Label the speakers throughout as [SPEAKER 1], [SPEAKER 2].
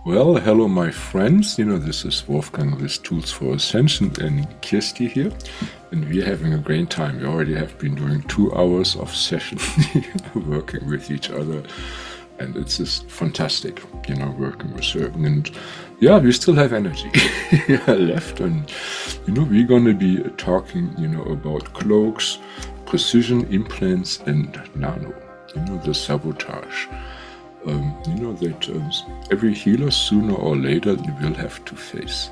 [SPEAKER 1] Well, hello, my friends. This is Wolfgang with Tools for Ascension and Kirstie here. And we're having a great time. We already have been doing 2 hours of session working with each other. And it's just fantastic, working with her. And yeah, we still have energy left. And, we're going to be talking, about cloaks, precision implants, and nano, the sabotage. That every healer sooner or later will have to face.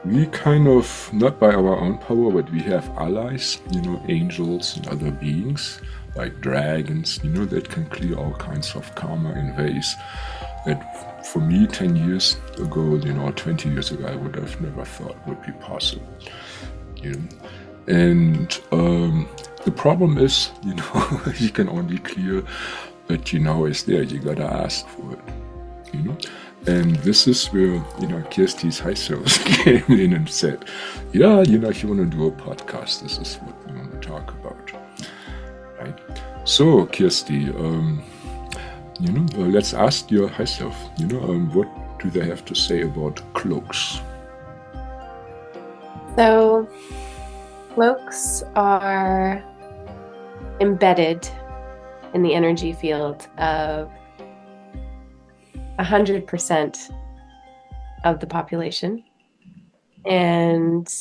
[SPEAKER 1] We kind of, not by our own power, but we have allies, angels and other beings like dragons, that can clear all kinds of karma in ways that for me 10 years ago, 20 years ago, I would have never thought would be possible. And the problem is, you can only clear that is there. You gotta ask for it, And this is where, Kirstie's high self came in and said, yeah, if you want to do a podcast, this is what we want to talk about, right? So, Kirstie, let's ask your high self, what do they have to say about cloaks?
[SPEAKER 2] So, cloaks are embedded in the energy field of 100% of the population. And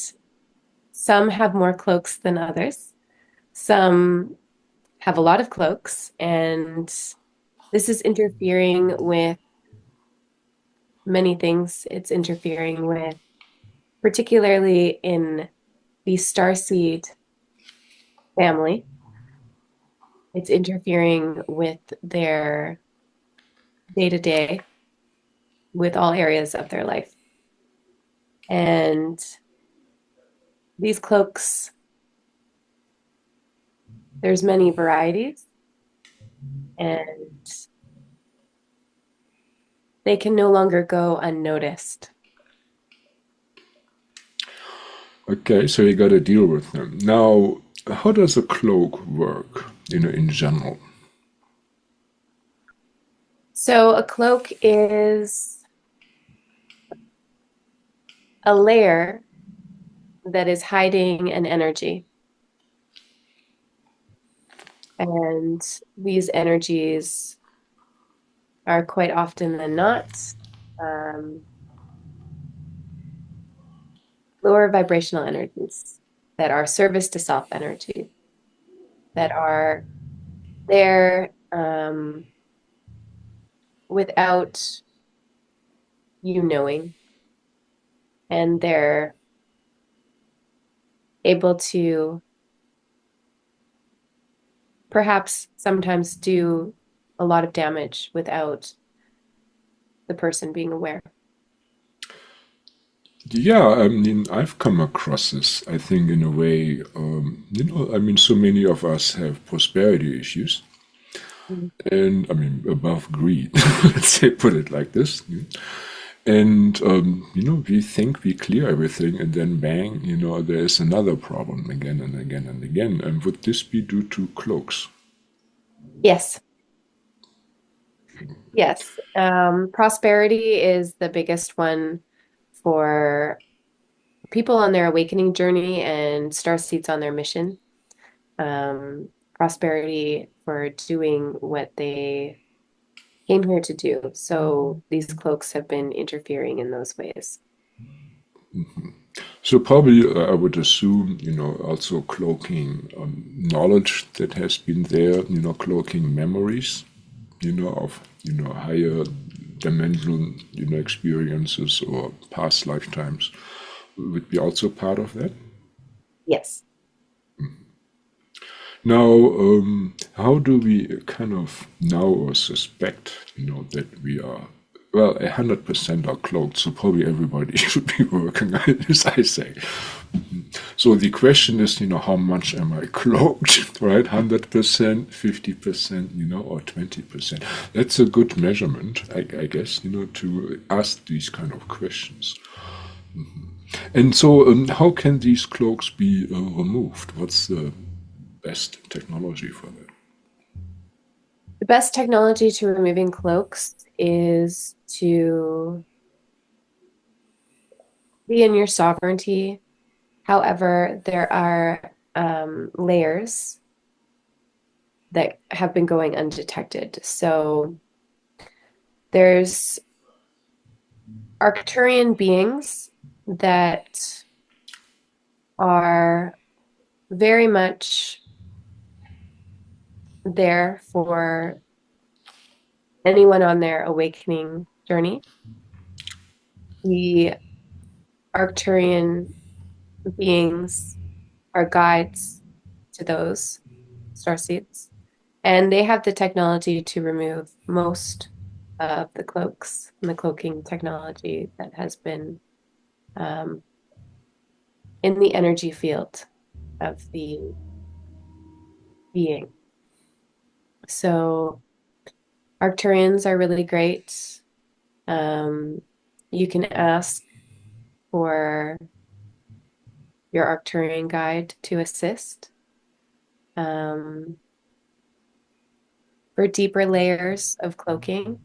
[SPEAKER 2] some have more cloaks than others. Some have a lot of cloaks, and this is interfering with many things. It's interfering with, particularly in the starseed family, it's interfering with their day-to-day, with all areas of their life. And these cloaks, there's many varieties, and they can no longer go unnoticed.
[SPEAKER 1] Okay, so you got to deal with them. Now, how does a cloak work, in general?
[SPEAKER 2] So a cloak is a layer that is hiding an energy. And these energies are quite often than not lower vibrational energies that are service to self energy, that are there without you knowing, and they're able to perhaps sometimes do a lot of damage without the person being aware.
[SPEAKER 1] Yeah, I mean, I've come across this, I think, in a way, so many of us have prosperity issues. And, above greed, let's say, put it like this. And, we think we clear everything, and then bang, there's another problem again and again and again. And would this be due to cloaks?
[SPEAKER 2] Yes. Yes. Prosperity is the biggest one for people on their awakening journey and starseeds on their mission. Prosperity for doing what they came here to do. So these cloaks have been interfering in those ways.
[SPEAKER 1] So probably I would assume, also cloaking knowledge that has been there, cloaking memories, of, higher dimensional, experiences or past lifetimes would be also part of that.
[SPEAKER 2] Yes.
[SPEAKER 1] Now, how do we kind of now or suspect, that we are, well, 100% are cloaked, so probably everybody should be working on this, I say. So the question is, how much am I cloaked, right? 100%, 50%, or 20%. That's a good measurement, I guess, to ask these kind of questions. And so how can these cloaks be removed? What's the best technology for that?
[SPEAKER 2] The best technology to removing cloaks is to be in your sovereignty. However, there are layers that have been going undetected. So there's Arcturian beings that are very much there for anyone on their awakening journey. The Arcturian beings are guides to those starseeds, and they have the technology to remove most of the cloaks and the cloaking technology that has been um, in the energy field of the being. So Arcturians are really great. Um, you can ask for your Arcturian guide to assist. For deeper layers of cloaking,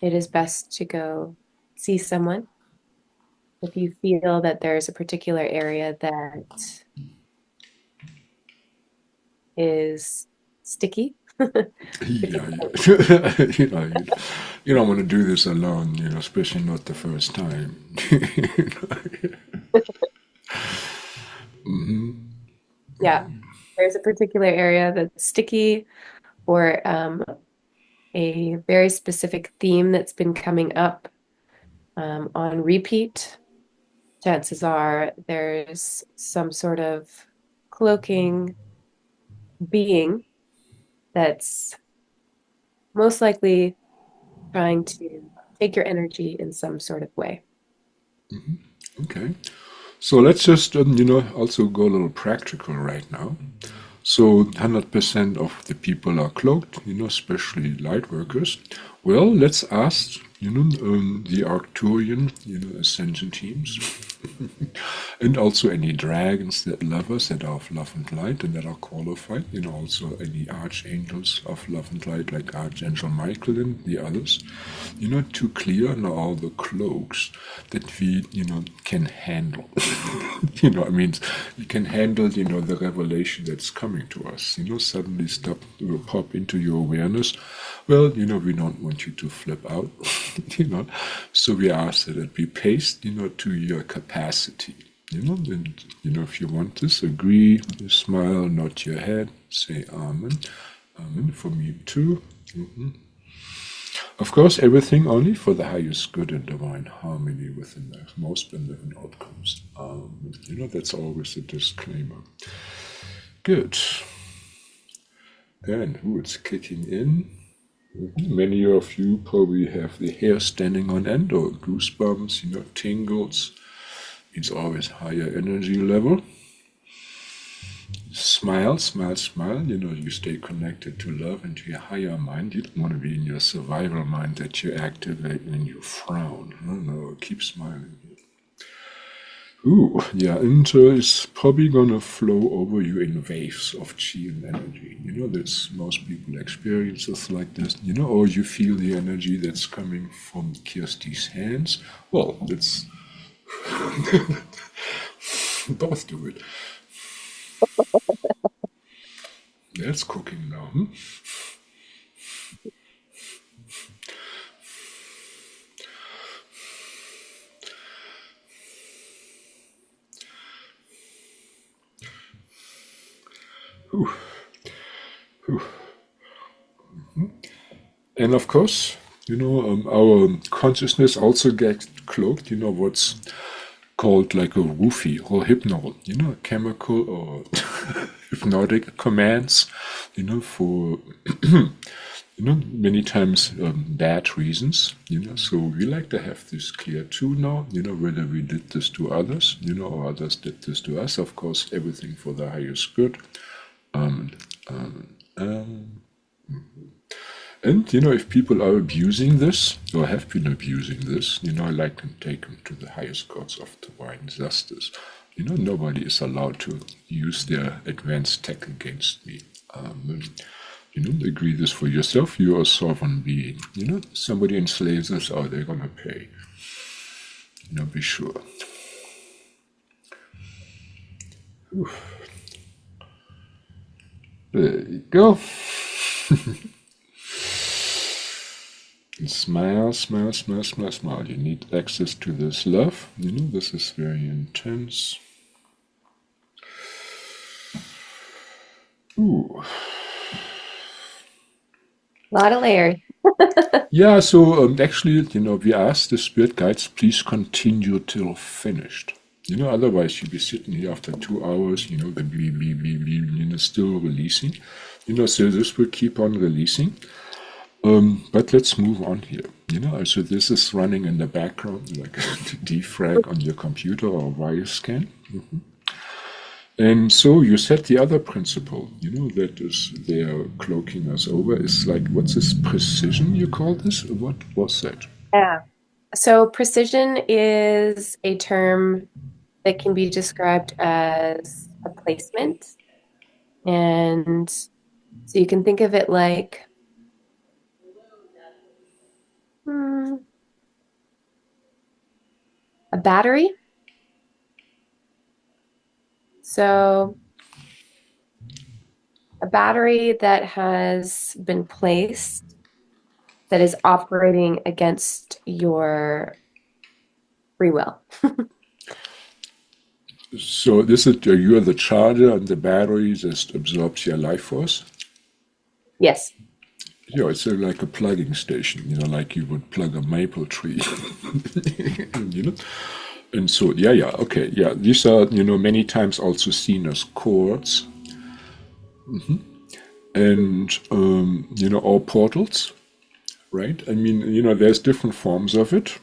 [SPEAKER 2] it is best to go see someone. If you feel that there's a particular area that is sticky,
[SPEAKER 1] Yeah,
[SPEAKER 2] particular-
[SPEAKER 1] yeah. You don't want to do this alone, especially not the first time.
[SPEAKER 2] yeah, there's a particular area that's sticky or a very specific theme that's been coming up on repeat, chances are there's some sort of cloaking being that's most likely trying to take your energy in some sort of way.
[SPEAKER 1] Okay. So let's just, also go a little practical right now. So 100% of the people are cloaked, especially light workers. Well, let's ask, the Arcturian, ascension teams, and also any dragons that love us that are of love and light and that are qualified, also any archangels of love and light like Archangel Michael and the others, to clear now all the cloaks that we, can handle. I mean, we can handle, the revelation that's coming to us, suddenly stop, will pop into your awareness. Well, we don't want you to flip out, so we ask that it be paced, to your capacity, and, if you want this, agree, smile, nod your head, say amen, amen, for me too. Of course, everything only for the highest good and divine harmony within the most benevolent outcomes. That's always a disclaimer. Good. And it's kicking in. Many of you probably have the hair standing on end or goosebumps, tingles. It's always higher energy level. Smile, smile, smile. You stay connected to love and to your higher mind. You don't want to be in your survival mind that you activate when you frown. No, keep smiling. Ooh, yeah, and it's probably gonna flow over you in waves of chi and energy. That's most people experience this like this, or you feel the energy that's coming from Kirstie's hands. Well, it's both do it. That's cooking now. Ooh, ooh. And of course, our consciousness also gets cloaked, what's called like a roofie or hypnol, chemical or hypnotic commands, for, many times bad reasons, so we like to have this clear too now, whether we did this to others, or others did this to us, of course, everything for the highest good. And, if people are abusing this, or have been abusing this, I like to take them to the highest courts of divine justice. Nobody is allowed to use their advanced tech against me. Agree this for yourself. You're a sovereign being. Somebody enslaves us, oh, they're gonna pay. Be sure. Oof. There you go. Smile, smile, smile, smile, smile. You need access to this love. This is very intense. Ooh.
[SPEAKER 2] A lot of layers.
[SPEAKER 1] Yeah, so actually, we asked the spirit guides, please continue till finished. Otherwise you'll be sitting here after 2 hours, the still releasing. So this will keep on releasing. But let's move on here. So this is running in the background, like the defrag on your computer or wire scan. And so you said the other principle, that is they're cloaking us over, is like, what's this precision you call this? What was that?
[SPEAKER 2] Yeah. So precision is a term that can be described as a placement. And so you can think of it like a battery. So a battery that has been placed that is operating against your free will.
[SPEAKER 1] So this is you're the charger and the battery just absorbs your life force?
[SPEAKER 2] Yes.
[SPEAKER 1] Yeah, it's like a plugging station, like you would plug a maple tree. And so, yeah, okay, yeah. These are, many times also seen as cords. And, or portals, right? I mean, there's different forms of it.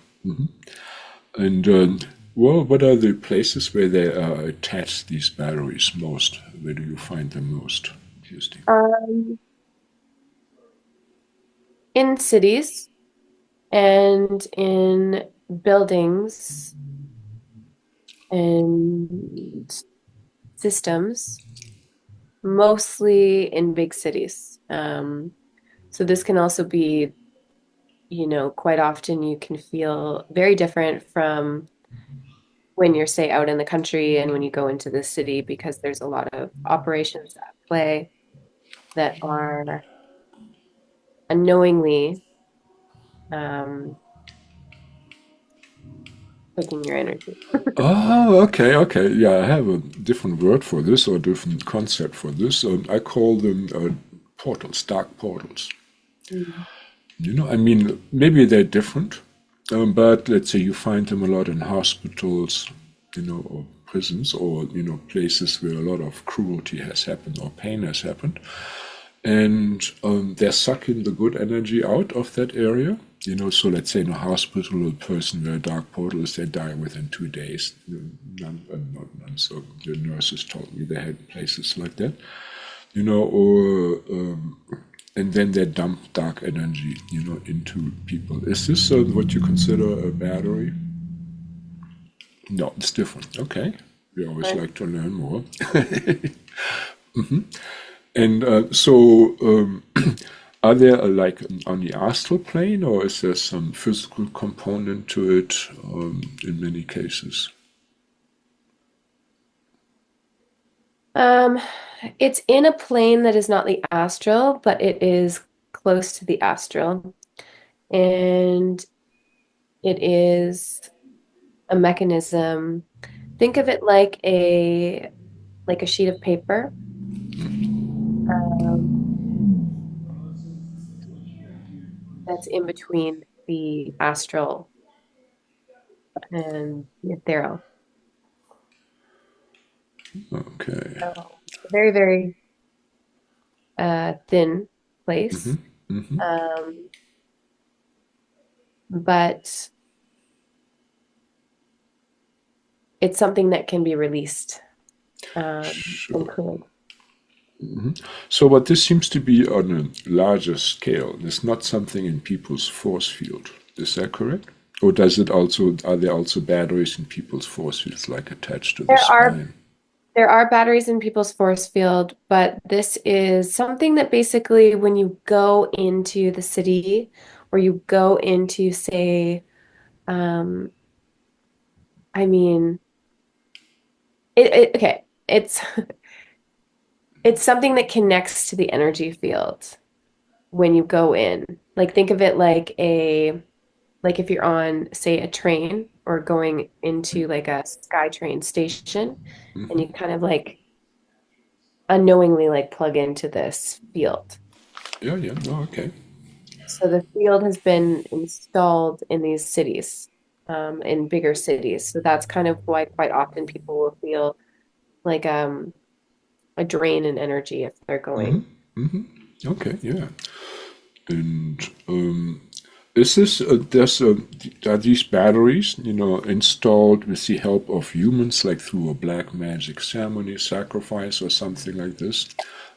[SPEAKER 1] And, well, what are the places where they are attached, these batteries, most? Where do you find them most, Kirstie?
[SPEAKER 2] In cities and in buildings and systems, mostly in big cities. So this can also be, quite often you can feel very different from when you're, say, out in the country and when you go into the city, because there's a lot of operations at play that are unknowingly taking your energy.
[SPEAKER 1] Oh, okay. Yeah, I have a different word for this or different concept for this. I call them portals, dark portals. I mean, maybe they're different, but let's say you find them a lot in hospitals, or prisons, or, places where a lot of cruelty has happened or pain has happened. And they're sucking the good energy out of that area. So let's say in a hospital, a person where a dark portal is, they die within 2 days. Not none. So the nurses told me they had places like that. Or and then they dump dark energy, into people. Is this what you consider a battery? No, it's different. Okay, we always like to learn more. And so, are there like on the astral plane, or is there some physical component to it in many cases?
[SPEAKER 2] It's in a plane that is not the astral, but it is close to the astral. And it is a mechanism. Think of it like a sheet of paper. That's in between the astral and the ethereal.
[SPEAKER 1] Okay.
[SPEAKER 2] So it's a very, very thin place. But it's something that can be released and cleared.
[SPEAKER 1] So, what this seems to be on a larger scale is not something in people's force field. Is that correct? Or does it also, are there also batteries in people's force fields, like attached to the spine?
[SPEAKER 2] There are batteries in people's force field, but this is something that basically when you go into the city or you go into, say, um, I mean, okay, it's something that connects to the energy field when you go in. Like think of it like if you're on, say, a train or going into like a sky train station and you kind of like unknowingly like plug into this field.
[SPEAKER 1] Yeah, yeah. Oh, okay.
[SPEAKER 2] So the field has been installed in these cities, in bigger cities. So that's kind of why quite often people will feel like a drain in energy if they're going.
[SPEAKER 1] Okay, yeah. And is this are these batteries, installed with the help of humans, like through a black magic ceremony, sacrifice, or something like this?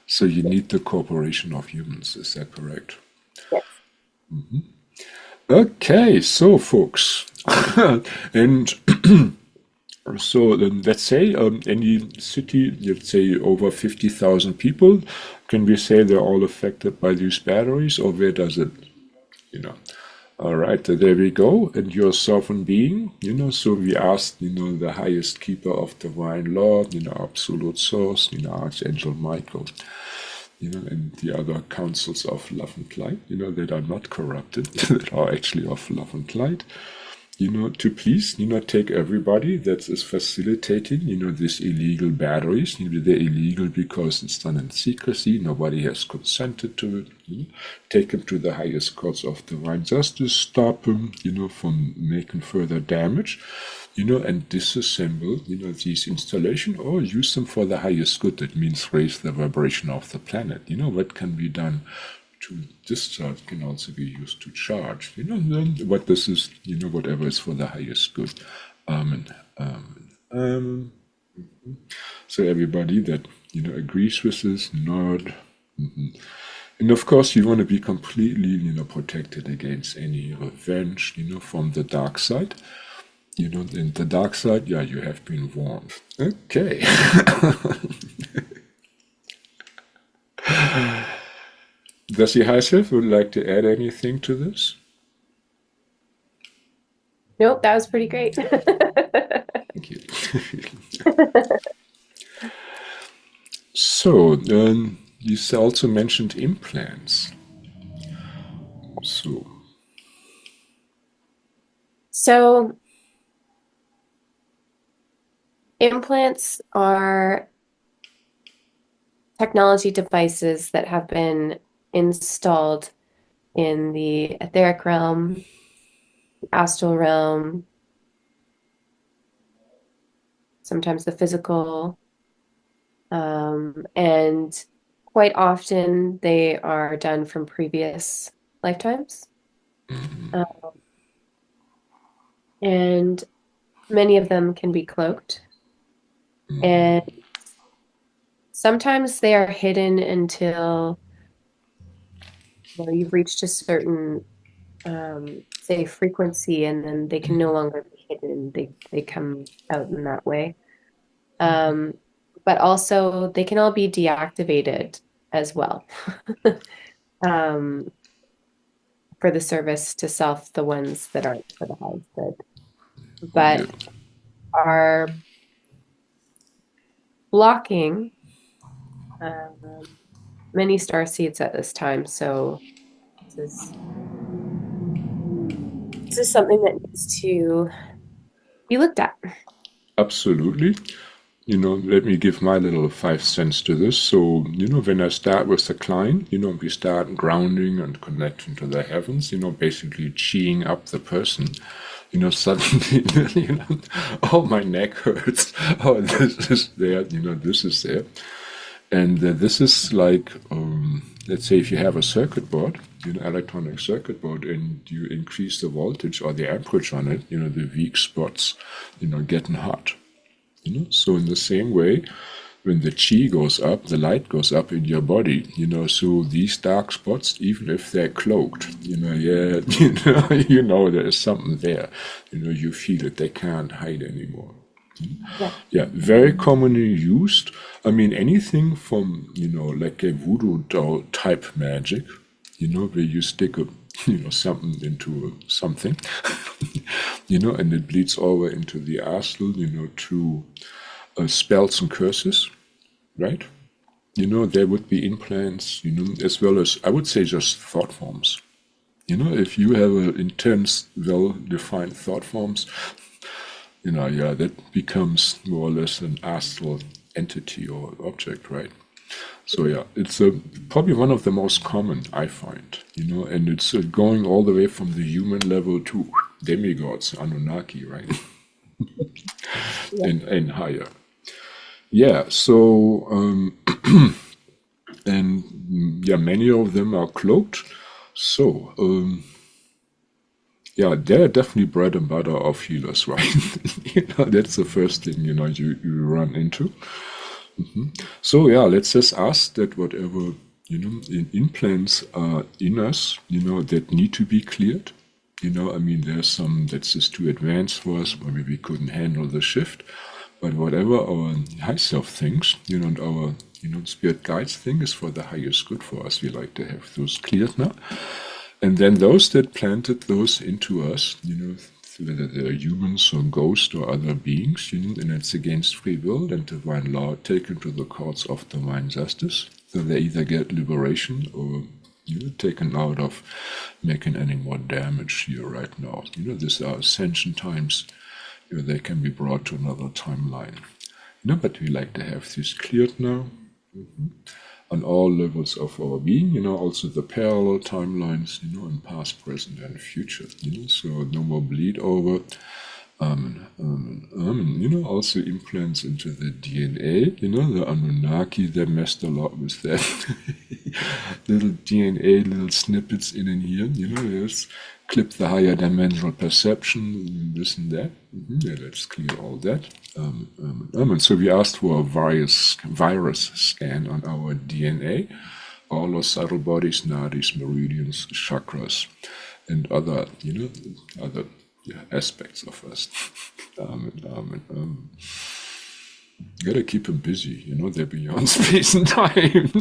[SPEAKER 1] So you need the cooperation of humans. Is that correct?
[SPEAKER 2] Yes.
[SPEAKER 1] Okay, so folks, and so let's say any city, let's say over 50,000 people, can we say they're all affected by these batteries, or where does it, you know? All right, there we go. And you're a sovereign being, so we asked, the highest keeper of divine law, absolute source, Archangel Michael, and the other councils of love and light, that are not corrupted, that are actually of love and light, to please, take everybody that is facilitating, these illegal batteries. They're illegal because it's done in secrecy. Nobody has consented to it. Take them to the highest courts of divine justice. Stop them, from making further damage, and disassemble, these installations or use them for the highest good. That means raise the vibration of the planet. What can be done to discharge can also be used to charge. Then what this is, whatever is for the highest good. Amen. Amen. Amen. So everybody that, agrees with this, nod. And of course, you want to be completely, protected against any revenge, from the dark side. In the dark side, yeah, you have been warned. Okay. Does the high self would like to add anything to this?
[SPEAKER 2] Nope, that was pretty great.
[SPEAKER 1] Thank you. So, you also mentioned implants.
[SPEAKER 2] So implants are technology devices that have been installed in the etheric realm, the astral realm, sometimes the physical, and quite often they are done from previous lifetimes. Um, and many of them can be cloaked. And sometimes they are hidden until you've reached a certain say frequency, and then they can no longer be hidden. They come out in that way. But also they can all be deactivated as well. um, for the service to self, the ones that aren't for the highest good.
[SPEAKER 1] Yeah,
[SPEAKER 2] But are blocking many star seeds at this time. So this is this is something that needs to be looked at.
[SPEAKER 1] absolutely. Let me give my little 5 cents to this. So, when I start with the client, we start grounding and connecting to the heavens, basically cheeing up the person. Suddenly, oh, my neck hurts. Oh, this is there, this is there. And this is like, let's say if you have a circuit board, electronic circuit board, and you increase the voltage or the amperage on it, the weak spots, getting hot. So in the same way, when the chi goes up, the light goes up in your body, so these dark spots, even if they're cloaked, yeah, there is something there, you feel it, they can't hide anymore.
[SPEAKER 2] Yeah.
[SPEAKER 1] Yeah, very commonly used. I mean, anything from, like a voodoo doll type magic, where you stick a, something into something, and it bleeds over into the astral, to spells and curses, right? There would be implants, as well as, I would say, just thought forms. If you have an intense, well-defined thought forms, yeah, that becomes more or less an astral entity or object, right? So yeah, it's probably one of the most common I find, and it's going all the way from the human level to demigods, Anunnaki, right,
[SPEAKER 2] Yeah.
[SPEAKER 1] and higher. Yeah, so and yeah, many of them are cloaked. So yeah, they're definitely bread and butter of healers, right? That's the first thing you run into. So yeah, let's just ask that whatever implants are in us, that need to be cleared. I mean, there's some that's just too advanced for us. Maybe we couldn't handle the shift, but whatever our high self thinks, and our spirit guides think is for the highest good for us. We like to have those cleared now, and then those that planted those into us, whether they're humans or ghosts or other beings, and it's against free will and divine law, taken to the courts of divine justice. So they either get liberation or taken out of making any more damage here right now. These are ascension times. They can be brought to another timeline. But we like to have this cleared now on all levels of our being, also the parallel timelines, in past, present, and future, so no more bleed over. Also implants into the DNA, the Anunnaki, they messed a lot with that. Little DNA, little snippets in and here, yes, clip the higher dimensional perception, this and that. Yeah, let's clear all that. And so we asked for a virus scan on our DNA, all our subtle bodies, nadis, meridians, chakras, and other, other aspects of us. Gotta keep them busy, they're beyond space and time.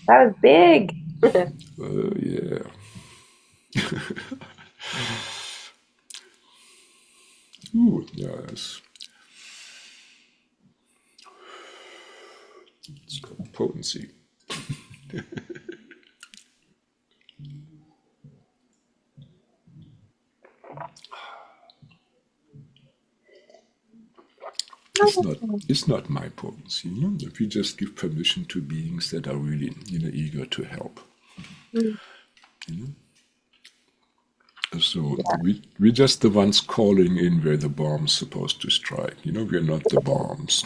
[SPEAKER 2] That was big.
[SPEAKER 1] Yeah. Ooh, yes. It's called potency. It's not. It's not my potency. If we just give permission to beings that are really, eager to help. So we're just the ones calling in where the bomb's supposed to strike. We're not the bombs.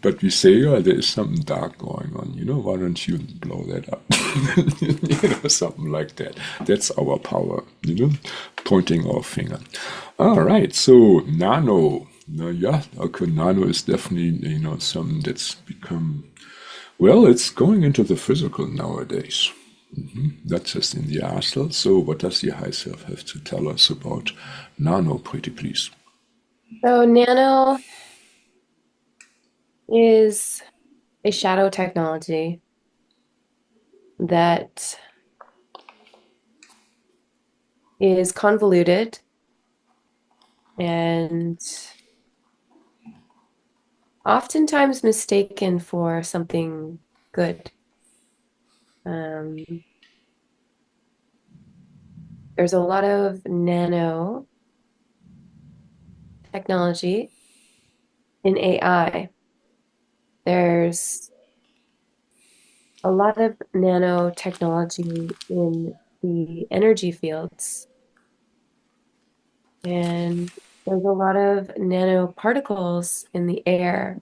[SPEAKER 1] But we say, oh, there is something dark going on. Why don't you blow that up? Something like that. That's our power. Pointing our finger. All right. So nano. Yeah. Okay. Nano is definitely something that's become. Well, it's going into the physical nowadays. Not just in the astral. So what does the high self have to tell us about nano, pretty please?
[SPEAKER 2] So nano is a shadow technology that is convoluted and oftentimes mistaken for something good. Um, there's a lot of nano technology in AI. There's a lot of nanotechnology in the energy fields, and there's a lot of nanoparticles in the air.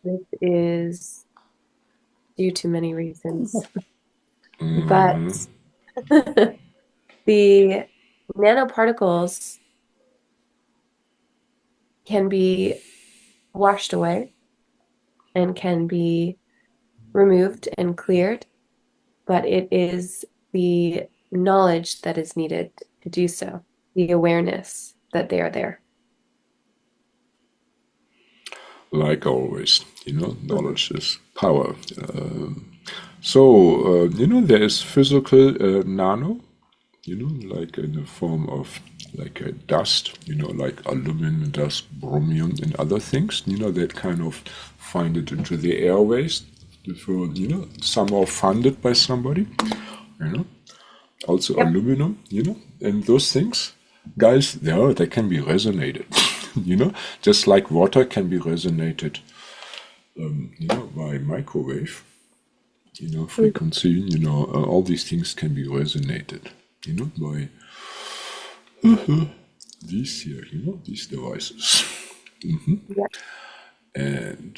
[SPEAKER 2] This is due to many reasons, but the nanoparticles can be washed away and can be removed and cleared, but it is the knowledge that is needed to do so, the awareness that they are there.
[SPEAKER 1] Like always, knowledge is power. There is physical nano, like in the form of like a dust, like aluminum dust, bromium, and other things, that kind of find it into the airways, for, somehow funded by somebody, Also
[SPEAKER 2] Yep.
[SPEAKER 1] aluminum, and those things, guys, they can be resonated, just like water can be resonated, by microwave, frequency, all these things can be resonated, by these here, these devices.
[SPEAKER 2] Yep.
[SPEAKER 1] And,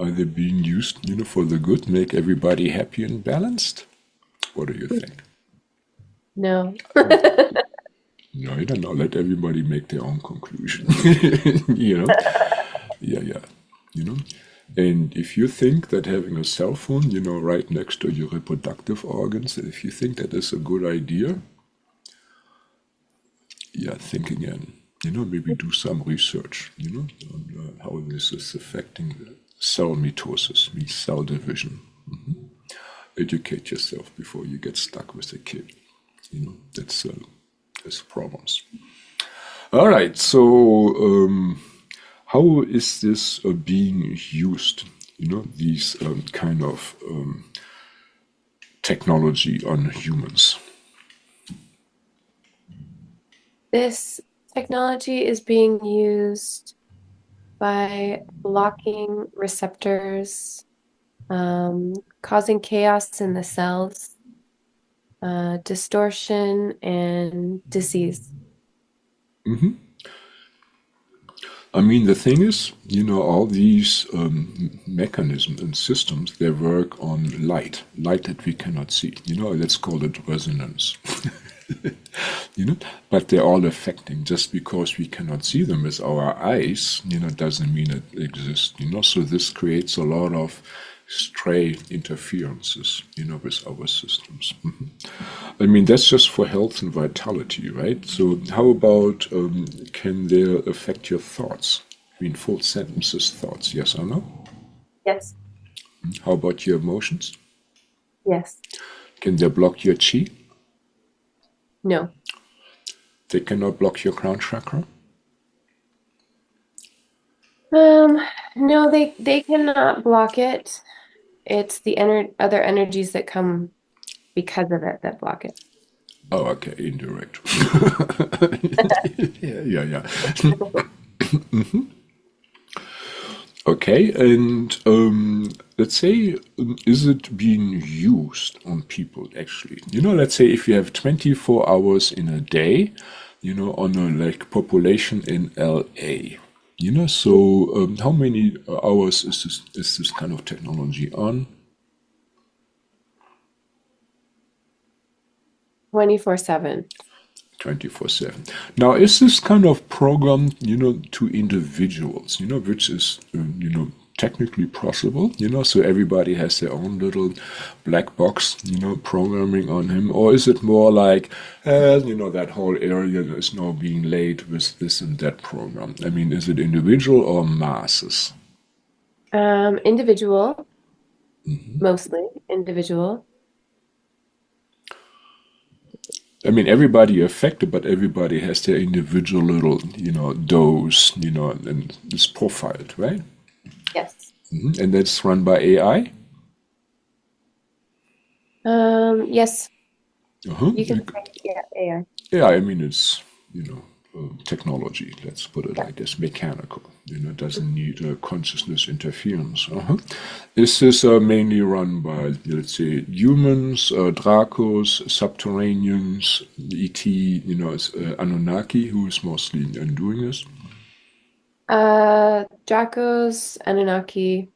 [SPEAKER 1] are they being used, for the good, make everybody happy and balanced? What do you think?
[SPEAKER 2] No.
[SPEAKER 1] No, you don't know. Let everybody make their own conclusion. Yeah. And if you think that having a cell phone, right next to your reproductive organs, if you think that is a good idea, think again. Maybe do some research, on how this is affecting the cell mitosis, means cell division. Educate yourself before you get stuck with a kid. That's problems. All right, so how is this being used? These kind of technology on humans.
[SPEAKER 2] This technology is being used by blocking receptors, causing chaos in the cells, distortion, and disease.
[SPEAKER 1] I mean, the thing is, all these mechanisms and systems, they work on light that we cannot see. Let's call it resonance. But they're all affecting. Just because we cannot see them with our eyes, doesn't mean it exists. So this creates a lot of stray interferences, with our systems. I mean, that's just for health and vitality, right? So how about, can they affect your thoughts? I mean, full sentences thoughts, yes or no?
[SPEAKER 2] Yes.
[SPEAKER 1] How about your emotions?
[SPEAKER 2] Yes.
[SPEAKER 1] Can they block your chi?
[SPEAKER 2] No.
[SPEAKER 1] They cannot block your crown chakra?
[SPEAKER 2] No, they cannot block it. It's the other energies that come because of it that block it.
[SPEAKER 1] Oh, okay, indirect. Yeah. Okay, and let's say, is it being used on people actually? Let's say if you have 24 hours in a day, on a population in LA. So how many hours is this kind of technology on?
[SPEAKER 2] 24/7.
[SPEAKER 1] 24/7. Now, is this kind of programmed, to individuals, which is, technically possible, so everybody has their own little black box, programming on him, or is it more like, that whole area is now being laid with this and that program? I mean, is it individual or masses?
[SPEAKER 2] Individual, mostly individual.
[SPEAKER 1] I mean, everybody affected, but everybody has their individual little, dose, and it's profiled, right?
[SPEAKER 2] Yes.
[SPEAKER 1] And that's run by AI?
[SPEAKER 2] Yes,
[SPEAKER 1] Uh-huh.
[SPEAKER 2] you can say, yeah, AI.
[SPEAKER 1] Yeah, I mean, it's, technology, let's put it like this, mechanical, doesn't need consciousness interference. Is this mainly run by, let's say, humans, Dracos, Subterraneans, ET, it's Anunnaki, who is mostly doing this?
[SPEAKER 2] Dracos, Anunnaki,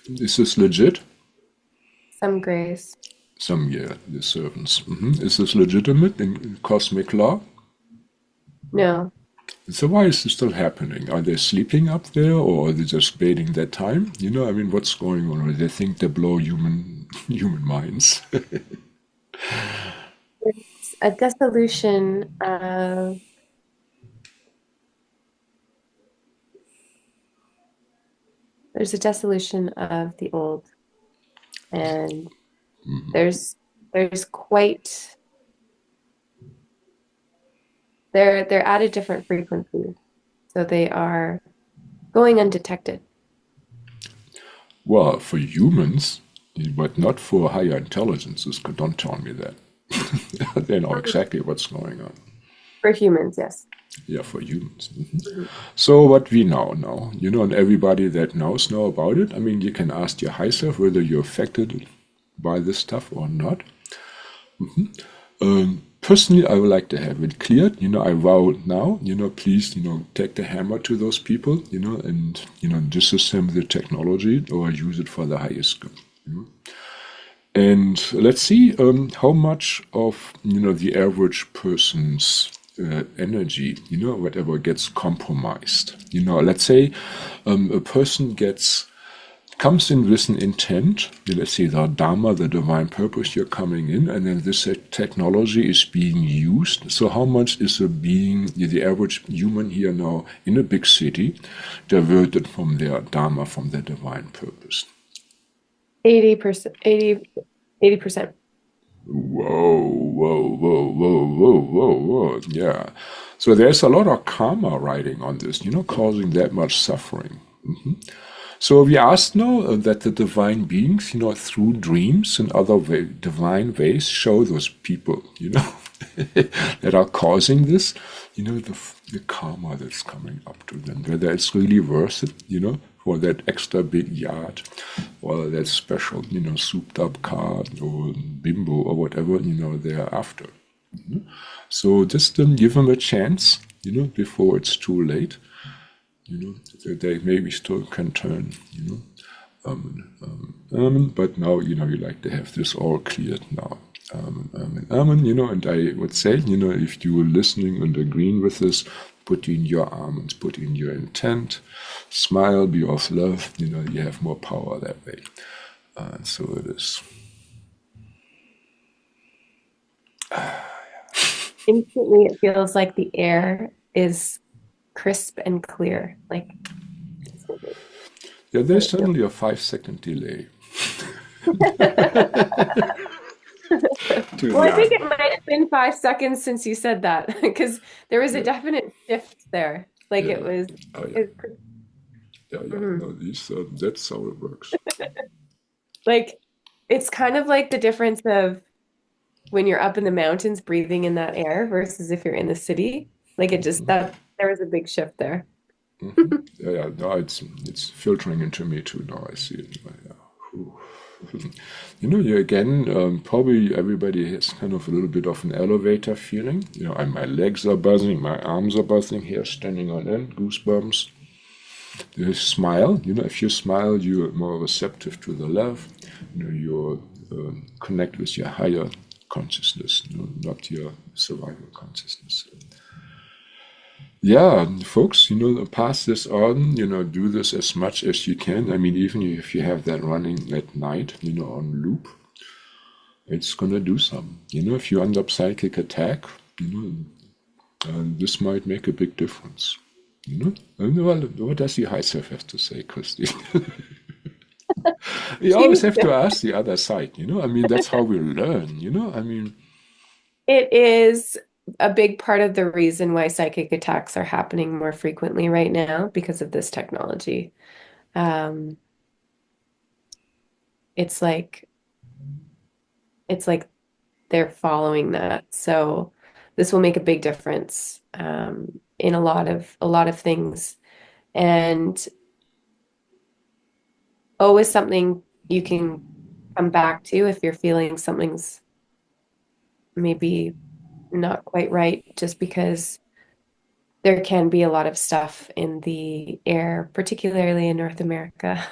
[SPEAKER 1] Is this legit?
[SPEAKER 2] some grays.
[SPEAKER 1] Some, yeah, the servants. Is this legitimate in cosmic law?
[SPEAKER 2] No.
[SPEAKER 1] So why is this still happening? Are they sleeping up there, or are they just baiting their time? I mean, what's going on? Or they think they blow human human minds.
[SPEAKER 2] It's a dissolution of there's a dissolution of the old, and there's there's quite they're at a different frequency, so they are going undetected.
[SPEAKER 1] Well, for humans, but not for higher intelligences. Don't tell me that. They know exactly what's going on.
[SPEAKER 2] For humans, yes.
[SPEAKER 1] Yeah, for humans.
[SPEAKER 2] Mhm.
[SPEAKER 1] So what we now know, and everybody that knows know about it. I mean, you can ask your high self whether you're affected by this stuff or not. Personally, I would like to have it cleared. I vow now, please, take the hammer to those people, and, disassemble the technology or use it for the highest good. And let's see how much of, the average person's energy, whatever gets compromised. Let's say a person comes in with an intent, let's say the Dharma, the divine purpose, you're coming in, and then this technology is being used. So how much is the average human here now in a big city, diverted from their Dharma, from their divine purpose?
[SPEAKER 2] 80%, 80%.
[SPEAKER 1] Whoa, whoa, whoa, whoa, whoa, whoa, whoa. Yeah. So there's a lot of karma riding on this, causing that much suffering. So we ask now that the divine beings, through dreams and other divine ways, show those people, that are causing this, the karma that's coming up to them, whether it's really worth it, for that extra big yacht or that special, souped up car or bimbo or whatever, they're after. So just give them a chance, before it's too late. They maybe still can turn, but now, we like to have this all cleared now. And I would say, if you were listening and agreeing with this, put in your almonds, put in your intent, smile, be of love, you have more power that way. And so it is.
[SPEAKER 2] Instantly, it feels like the air is crisp and clear. Like instantly.
[SPEAKER 1] Yeah,
[SPEAKER 2] What
[SPEAKER 1] there's
[SPEAKER 2] it feels.
[SPEAKER 1] suddenly a 5-second delay to
[SPEAKER 2] Well, I think
[SPEAKER 1] that.
[SPEAKER 2] it might have been 5 seconds since you said that because there was a
[SPEAKER 1] Yeah,
[SPEAKER 2] definite shift there. Like
[SPEAKER 1] yeah,
[SPEAKER 2] it was,
[SPEAKER 1] oh yeah,
[SPEAKER 2] it,
[SPEAKER 1] yeah, yeah.
[SPEAKER 2] mhm.
[SPEAKER 1] No, that's how it works.
[SPEAKER 2] Like it's kind of like the difference of when you're up in the mountains breathing in that air versus if you're in the city. Like it just that there was a big shift there.
[SPEAKER 1] Yeah, yeah. No, it's filtering into me too now. I see it. Yeah. Whew. You again, probably everybody has kind of a little bit of an elevator feeling. My legs are buzzing, my arms are buzzing here, standing on end, goosebumps. You smile. If you smile, you're more receptive to the love. You connect with your higher consciousness, not your survival consciousness. Yeah, folks, pass this on, do this as much as you can. I mean, even if you have that running at night, on loop, it's gonna do some. If you end up psychic attack, this might make a big difference. And well, what does the high self have to say, Kirstie? You always
[SPEAKER 2] She
[SPEAKER 1] have to ask the other side, I mean, that's how we learn, I mean,
[SPEAKER 2] It is a big part of the reason why psychic attacks are happening more frequently right now because of this technology. Um, it's like it's like they're following that. So this will make a big difference in a lot of things. And always something you can come back to if you're feeling something's maybe not quite right, just because there can be a lot of stuff in the air, particularly in North America,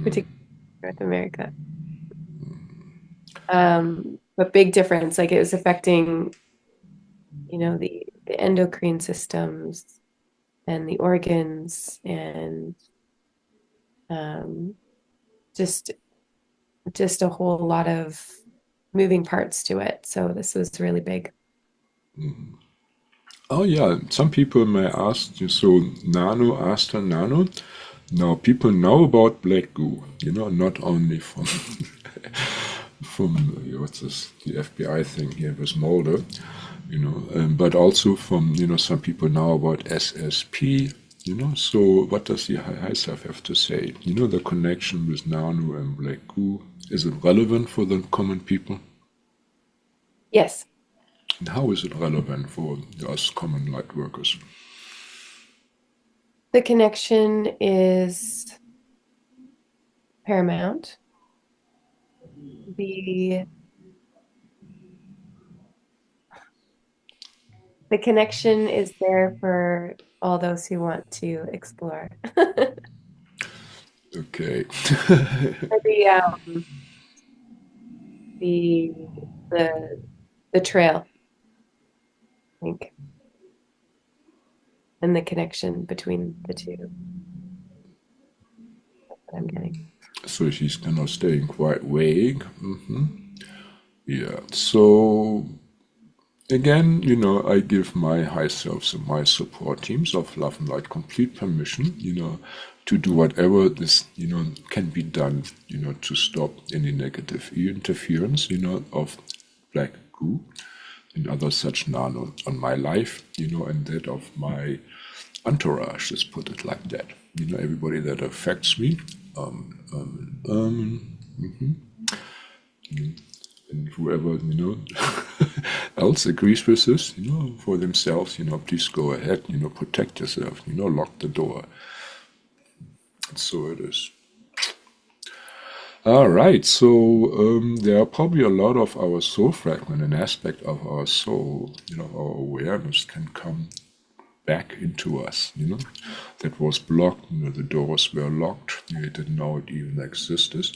[SPEAKER 2] particularly North America. But big difference, like it was affecting, the endocrine systems and the organs and um, just just a whole lot of moving parts to it. So this was really big.
[SPEAKER 1] Oh yeah, some people may ask you, so nano, Asta, nano. Now people know about black goo, not only from from what's this, the FBI thing here with Mulder, but also from some people now about SSP, So what does the high self have to say? The connection with nano and black goo, is it relevant for the common people?
[SPEAKER 2] Yes.
[SPEAKER 1] And how is it relevant for us common light workers?
[SPEAKER 2] The connection is paramount. The the connection is there for all those who want to explore.
[SPEAKER 1] Okay.
[SPEAKER 2] For the the the trail, I think, and the connection between the two. That's what I'm getting.
[SPEAKER 1] So she's kind of staying quite vague. Yeah. So again, I give my high selves and my support teams of love and light complete permission, to do whatever this, can be done, to stop any negative interference, of black goo and other such nano on my life, and that of my entourage, let's put it like that. Everybody that affects me. And whoever, else agrees with this, for themselves, please go ahead, protect yourself, lock the door. And so it is. All right, so there are probably a lot of our soul fragment, an aspect of our soul, our awareness can come back into us, that was blocked, the doors were locked, we didn't know it even existed.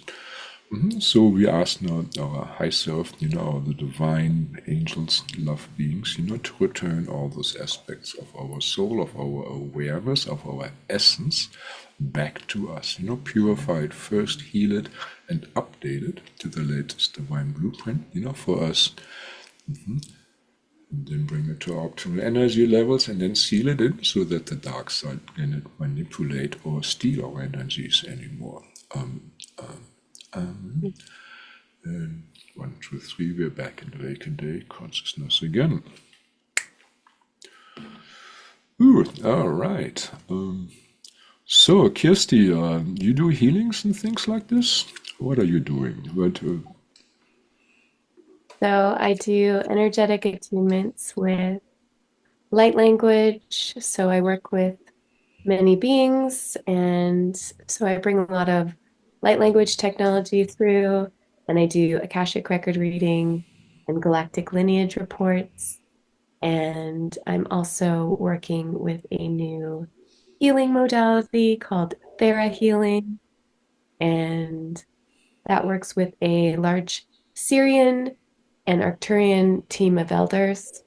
[SPEAKER 1] So we ask now our high self, the divine angels, love beings, to return all those aspects of our soul, of our awareness, of our essence back to us, purify it first, heal it, and update it to the latest divine blueprint, for us. And then bring it to our optimal energy levels and then seal it in so that the dark side cannot manipulate or steal our energies anymore. And 1, 2, 3, we're back in awakened day consciousness again. Ooh, all right. So, Kirstie, you do healings and things like this? What are you doing?
[SPEAKER 2] So I do energetic attunements with light language. So I work with many beings, and so I bring a lot of light language technology through, and I do Akashic record reading and galactic lineage reports. And I'm also working with a new healing modality called Thera healing, and that works with a large Syrian and Arcturian team of elders.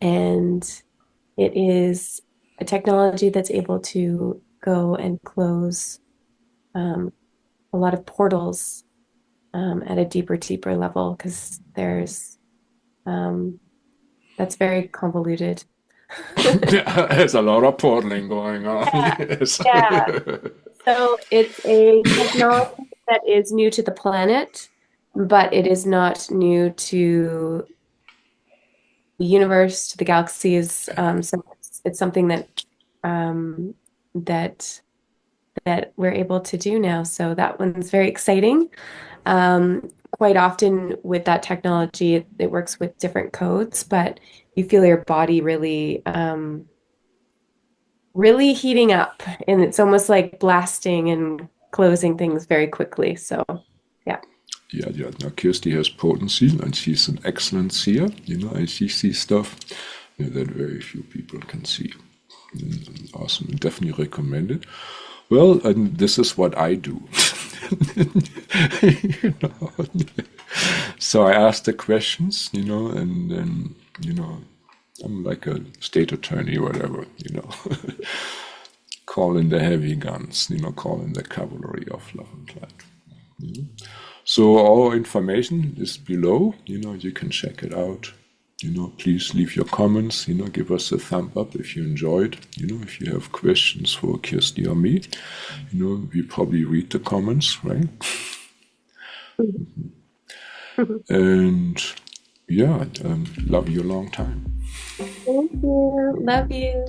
[SPEAKER 2] And it is a technology that's able to go and close a lot of portals at a deeper level because that's very convoluted.
[SPEAKER 1] There's a lot of portaling going on.
[SPEAKER 2] Yeah,
[SPEAKER 1] Yes.
[SPEAKER 2] yeah. So it's a technology that is new to the planet, but it is not new to the universe, to the galaxies. So it's something um, that that we're able to do now. So that one's very exciting. Quite often with that technology, it works with different codes, but you feel your body really heating up, and it's almost like blasting and closing things very quickly. So, yeah.
[SPEAKER 1] Yeah, yeah. Now, Kirstie has potency, and she's an excellent seer, and she sees stuff that very few people can see. Awesome. Definitely recommend it. Well, and this is what I do. You know? So I ask the questions, and then, I'm like a state attorney or whatever, call in the heavy guns, call in the cavalry of love and light. So all information is below. You can check it out. Please leave your comments. Give us a thumb up if you enjoyed. If you have questions for Kirstie or me, we probably read the comments, right? And yeah, love you a long time.
[SPEAKER 2] Thank you. Love you.